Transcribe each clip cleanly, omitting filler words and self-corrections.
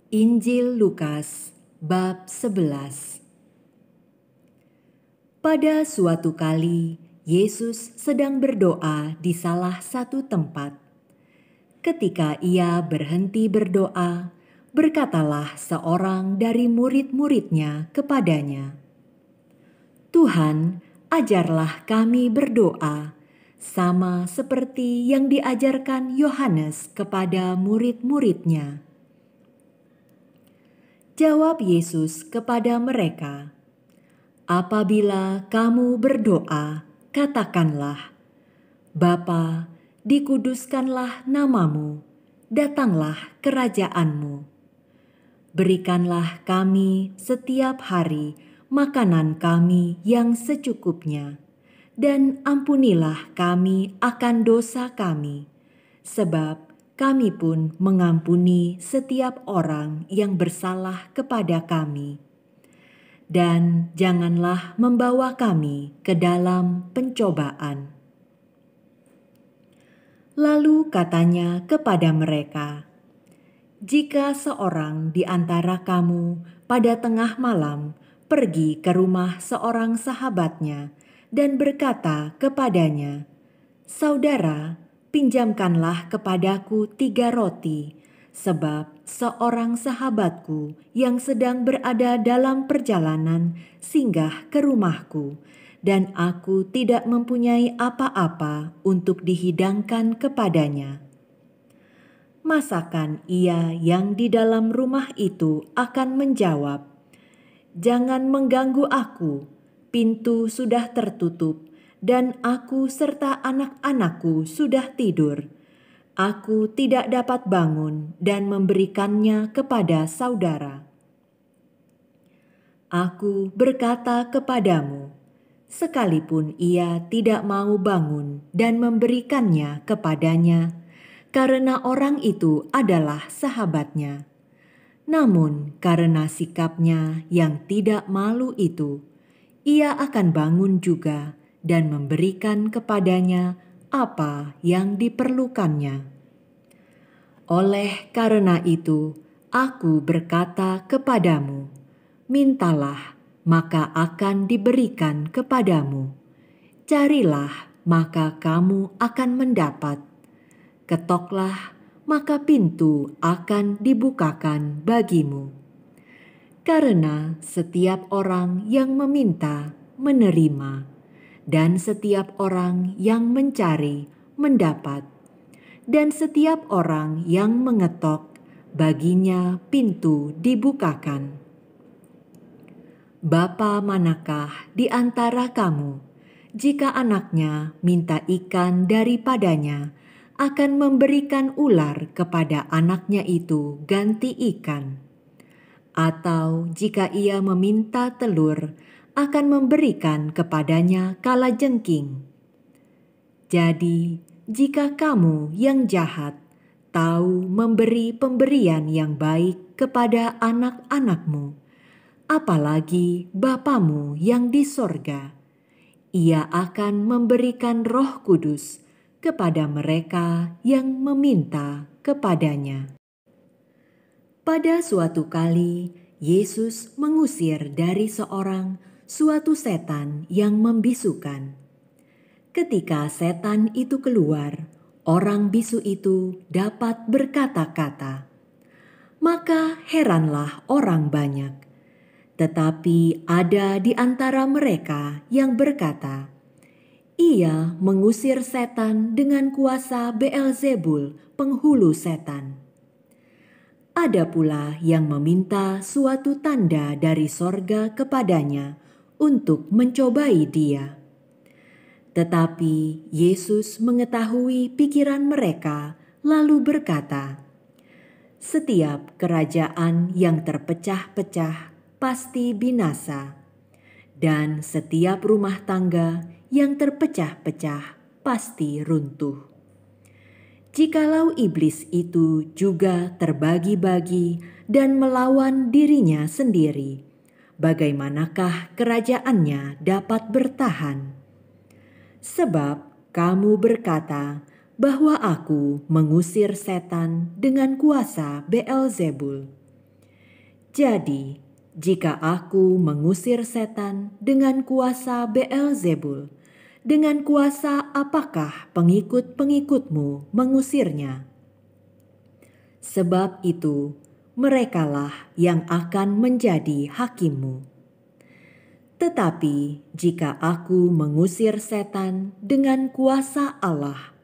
Injil Lukas bab 11. Pada suatu kali Yesus sedang berdoa di salah satu tempat. Ketika ia berhenti berdoa, berkatalah seorang dari murid-muridnya kepadanya, "Tuhan, ajarlah kami berdoa, sama seperti yang diajarkan Yohanes kepada murid-muridnya." Jawab Yesus kepada mereka, "Apabila kamu berdoa, katakanlah, Bapa, dikuduskanlah namamu, datanglah kerajaanmu. Berikanlah kami setiap hari makanan kami yang secukupnya, dan ampunilah kami akan dosa kami, sebab kami pun mengampuni setiap orang yang bersalah kepada kami. Dan janganlah membawa kami ke dalam pencobaan." Lalu katanya kepada mereka, "Jika seorang di antara kamu pada tengah malam pergi ke rumah seorang sahabatnya dan berkata kepadanya, 'Saudara, pinjamkanlah kepadaku 3 roti, sebab seorang sahabatku yang sedang berada dalam perjalanan singgah ke rumahku, dan aku tidak mempunyai apa-apa untuk dihidangkan kepadanya.' Masakan ia yang di dalam rumah itu akan menjawab, 'Jangan mengganggu aku, pintu sudah tertutup, dan aku serta anak-anakku sudah tidur. Aku tidak dapat bangun dan memberikannya kepada saudara.' Aku berkata kepadamu, sekalipun ia tidak mau bangun dan memberikannya kepadanya, karena orang itu adalah sahabatnya. Namun karena sikapnya yang tidak malu itu, ia akan bangun juga dan memberikan kepadanya apa yang diperlukannya. Oleh karena itu, aku berkata kepadamu, mintalah, maka akan diberikan kepadamu. Carilah, maka kamu akan mendapat. Ketoklah, maka pintu akan dibukakan bagimu. Karena setiap orang yang meminta, menerima, dan setiap orang yang mencari, mendapat, dan setiap orang yang mengetok, baginya pintu dibukakan. Bapa manakah di antara kamu, jika anaknya minta ikan daripadanya, akan memberikan ular kepada anaknya itu ganti ikan? Atau jika ia meminta telur, akan memberikan kepadanya kalajengking? Jadi, jika kamu yang jahat tahu memberi pemberian yang baik kepada anak-anakmu, apalagi Bapamu yang di sorga, Ia akan memberikan Roh Kudus kepada mereka yang meminta kepadanya." Pada suatu kali, Yesus mengusir dari seorang suatu setan yang membisukan. Ketika setan itu keluar, orang bisu itu dapat berkata-kata. Maka heranlah orang banyak. Tetapi ada di antara mereka yang berkata, "Ia mengusir setan dengan kuasa Beelzebul, penghulu setan." Ada pula yang meminta suatu tanda dari sorga kepadanya untuk mencobai dia. Tetapi Yesus mengetahui pikiran mereka, lalu berkata, "Setiap kerajaan yang terpecah-pecah pasti binasa, dan setiap rumah tangga yang terpecah-pecah pasti runtuh. Jikalau iblis itu juga terbagi-bagi dan melawan dirinya sendiri, bagaimanakah kerajaannya dapat bertahan? Sebab kamu berkata bahwa aku mengusir setan dengan kuasa Beelzebul. Jadi, jika aku mengusir setan dengan kuasa Beelzebul, dengan kuasa apakah pengikut-pengikutmu mengusirnya? Sebab itu, merekalah yang akan menjadi hakimmu. Tetapi jika aku mengusir setan dengan kuasa Allah,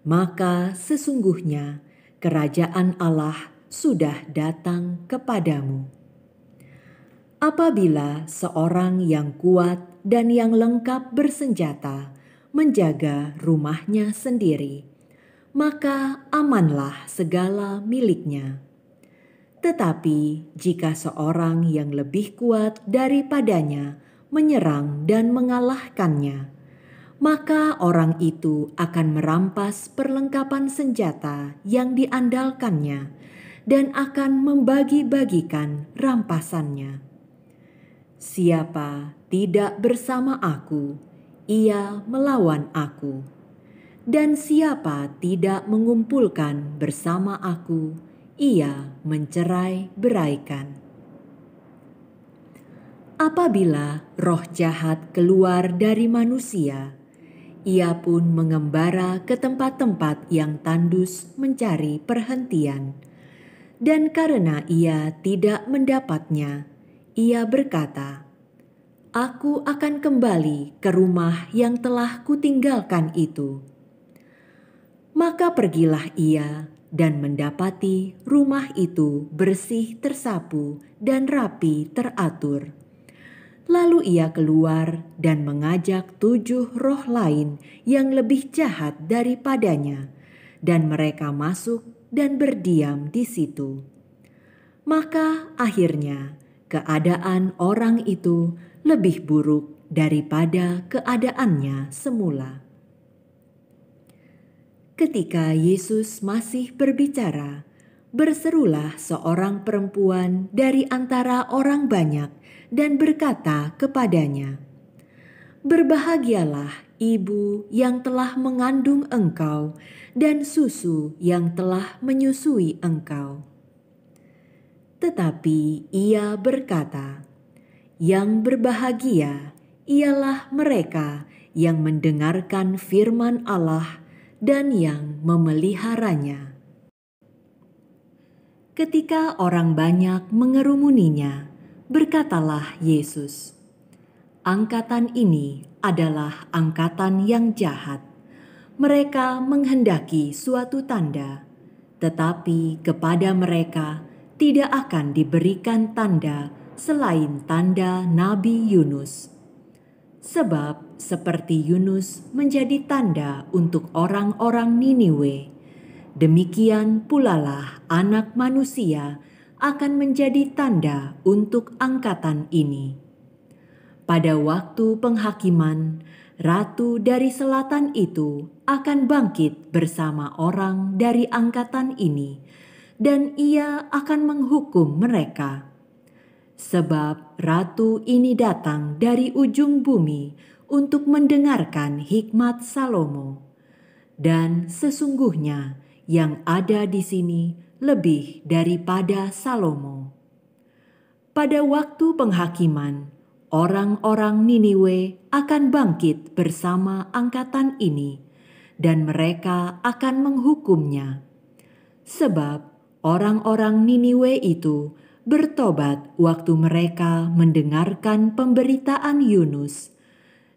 maka sesungguhnya kerajaan Allah sudah datang kepadamu. Apabila seorang yang kuat dan yang lengkap bersenjata menjaga rumahnya sendiri, maka amanlah segala miliknya. Tetapi jika seorang yang lebih kuat daripadanya menyerang dan mengalahkannya, maka orang itu akan merampas perlengkapan senjata yang diandalkannya dan akan membagi-bagikan rampasannya. Siapa tidak bersama aku, ia melawan aku. Dan siapa tidak mengumpulkan bersama aku, ia mencerai-beraikan. Apabila roh jahat keluar dari manusia, ia pun mengembara ke tempat-tempat yang tandus mencari perhentian. Dan karena ia tidak mendapatnya, ia berkata, "Aku akan kembali ke rumah yang telah kutinggalkan itu." Maka pergilah ia dan mendapati rumah itu bersih tersapu dan rapi teratur. Lalu ia keluar dan mengajak 7 roh lain yang lebih jahat daripadanya, dan mereka masuk dan berdiam di situ. Maka akhirnya keadaan orang itu lebih buruk daripada keadaannya semula. Ketika Yesus masih berbicara, berserulah seorang perempuan dari antara orang banyak dan berkata kepadanya, "Berbahagialah ibu yang telah mengandung engkau dan susu yang telah menyusui engkau." Tetapi ia berkata, "Yang berbahagia ialah mereka yang mendengarkan firman Allah dan yang memeliharanya." Ketika orang banyak mengerumuninya, berkatalah Yesus, "Angkatan ini adalah angkatan yang jahat. Mereka menghendaki suatu tanda, tetapi kepada mereka tidak akan diberikan tanda selain tanda Nabi Yunus. Sebab seperti Yunus menjadi tanda untuk orang-orang Niniwe, demikian pulalah Anak Manusia akan menjadi tanda untuk angkatan ini. Pada waktu penghakiman, ratu dari selatan itu akan bangkit bersama orang dari angkatan ini, dan ia akan menghukum mereka. Sebab ratu ini datang dari ujung bumi untuk mendengarkan hikmat Salomo. Dan sesungguhnya yang ada di sini lebih daripada Salomo. Pada waktu penghakiman, orang-orang Niniwe akan bangkit bersama angkatan ini, dan mereka akan menghukumnya. Sebab orang-orang Niniwe itu bertobat waktu mereka mendengarkan pemberitaan Yunus,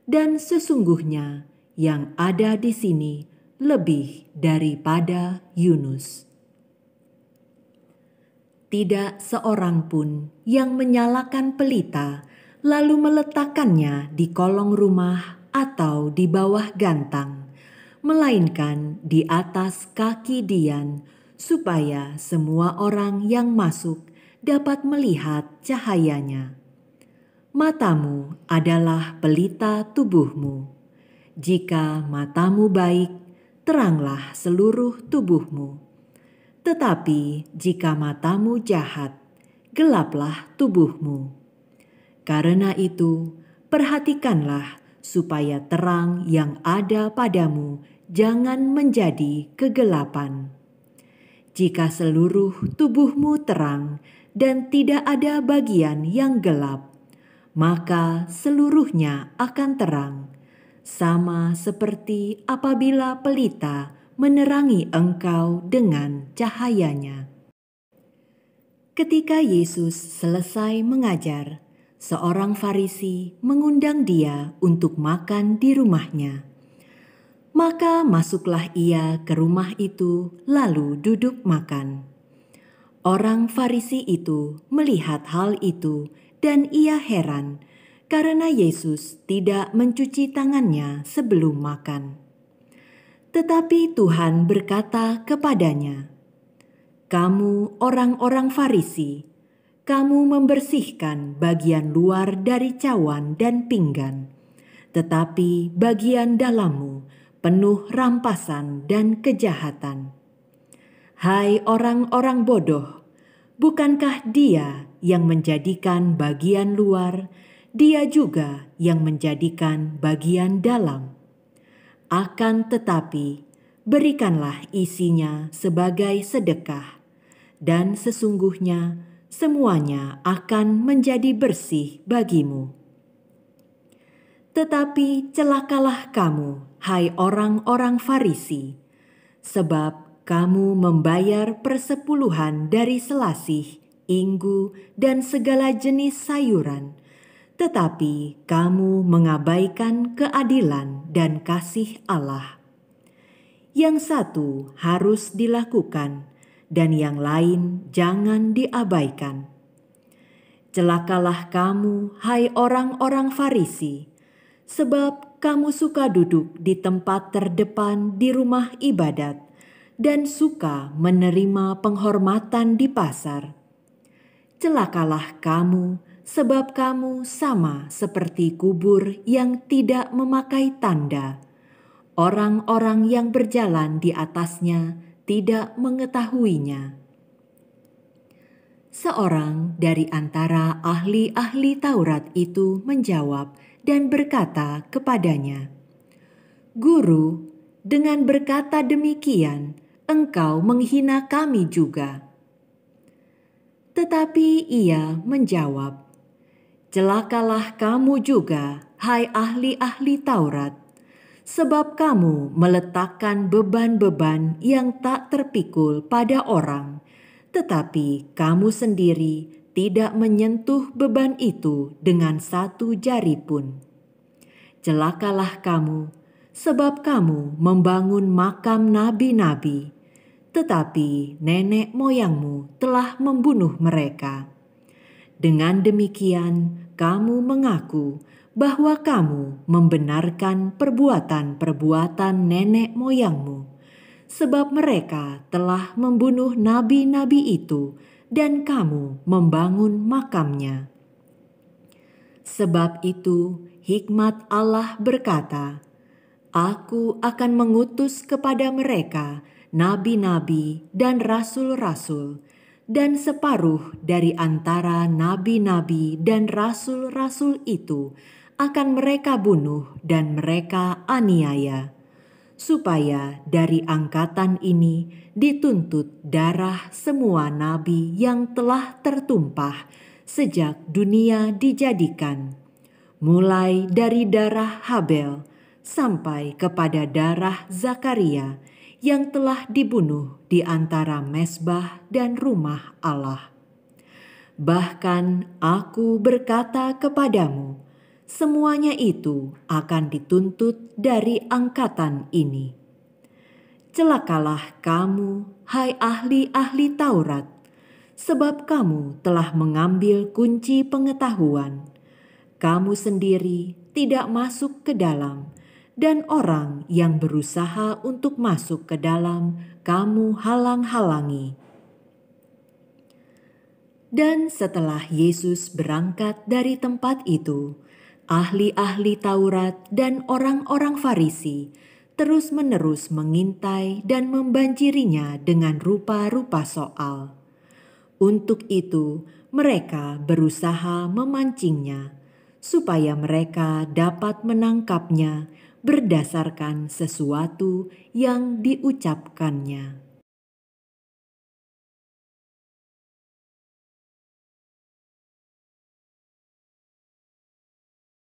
dan sesungguhnya yang ada di sini lebih daripada Yunus. Tidak seorang pun yang menyalakan pelita lalu meletakkannya di kolong rumah atau di bawah gantang, melainkan di atas kaki dian, supaya semua orang yang masuk dapat melihat cahayanya. Matamu adalah pelita tubuhmu. Jika matamu baik, teranglah seluruh tubuhmu. Tetapi jika matamu jahat, gelaplah tubuhmu. Karena itu, perhatikanlah supaya terang yang ada padamu jangan menjadi kegelapan. Jika seluruh tubuhmu terang dan tidak ada bagian yang gelap, maka seluruhnya akan terang, sama seperti apabila pelita menerangi engkau dengan cahayanya. Ketika Yesus selesai mengajar, seorang Farisi mengundang dia untuk makan di rumahnya. Maka masuklah ia ke rumah itu, lalu duduk makan. Orang Farisi itu melihat hal itu, dan ia heran karena Yesus tidak mencuci tangannya sebelum makan. Tetapi Tuhan berkata kepadanya, "Kamu orang-orang Farisi, kamu membersihkan bagian luar dari cawan dan pinggan, tetapi bagian dalammu penuh rampasan dan kejahatan. Hai orang-orang bodoh, bukankah Dia yang menjadikan bagian luar, Dia juga yang menjadikan bagian dalam? Akan tetapi, berikanlah isinya sebagai sedekah, dan sesungguhnya semuanya akan menjadi bersih bagimu. Tetapi celakalah kamu, hai orang-orang Farisi, sebab kamu membayar persepuluhan dari selasih, inggu, dan segala jenis sayuran, tetapi kamu mengabaikan keadilan dan kasih Allah. Yang satu harus dilakukan, dan yang lain jangan diabaikan. Celakalah kamu, hai orang-orang Farisi, sebab kamu suka duduk di tempat terdepan di rumah ibadat dan suka menerima penghormatan di pasar. Celakalah kamu, sebab kamu sama seperti kubur yang tidak memakai tanda. Orang-orang yang berjalan di atasnya tidak mengetahuinya." Seorang dari antara ahli-ahli Taurat itu menjawab dan berkata kepadanya, "Guru, dengan berkata demikian, engkau menghina kami juga." Tetapi ia menjawab, "Celakalah kamu juga, hai ahli-ahli Taurat, sebab kamu meletakkan beban-beban yang tak terpikul pada orang, tetapi kamu sendiri tidak menyentuh beban itu dengan satu jari pun. Celakalah kamu, sebab kamu membangun makam nabi-nabi, tetapi nenek moyangmu telah membunuh mereka. Dengan demikian, kamu mengaku bahwa kamu membenarkan perbuatan-perbuatan nenek moyangmu, sebab mereka telah membunuh nabi-nabi itu dan kamu membangun makamnya. Sebab itu, hikmat Allah berkata, Aku akan mengutus kepada mereka nabi-nabi dan rasul-rasul, dan separuh dari antara nabi-nabi dan rasul-rasul itu akan mereka bunuh dan mereka aniaya, supaya dari angkatan ini dituntut darah semua nabi yang telah tertumpah sejak dunia dijadikan, mulai dari darah Habel sampai kepada darah Zakaria yang telah dibunuh di antara mezbah dan rumah Allah. Bahkan aku berkata kepadamu, semuanya itu akan dituntut dari angkatan ini. Celakalah kamu, hai ahli-ahli Taurat, sebab kamu telah mengambil kunci pengetahuan. Kamu sendiri tidak masuk ke dalam, dan orang yang berusaha untuk masuk ke dalam, kamu halang-halangi. Dan setelah Yesus berangkat dari tempat itu, ahli-ahli Taurat dan orang-orang Farisi terus-menerus mengintai dan membanjirinya dengan rupa-rupa soal. Untuk itu, mereka berusaha memancingnya, supaya mereka dapat menangkapnya berdasarkan sesuatu yang diucapkannya.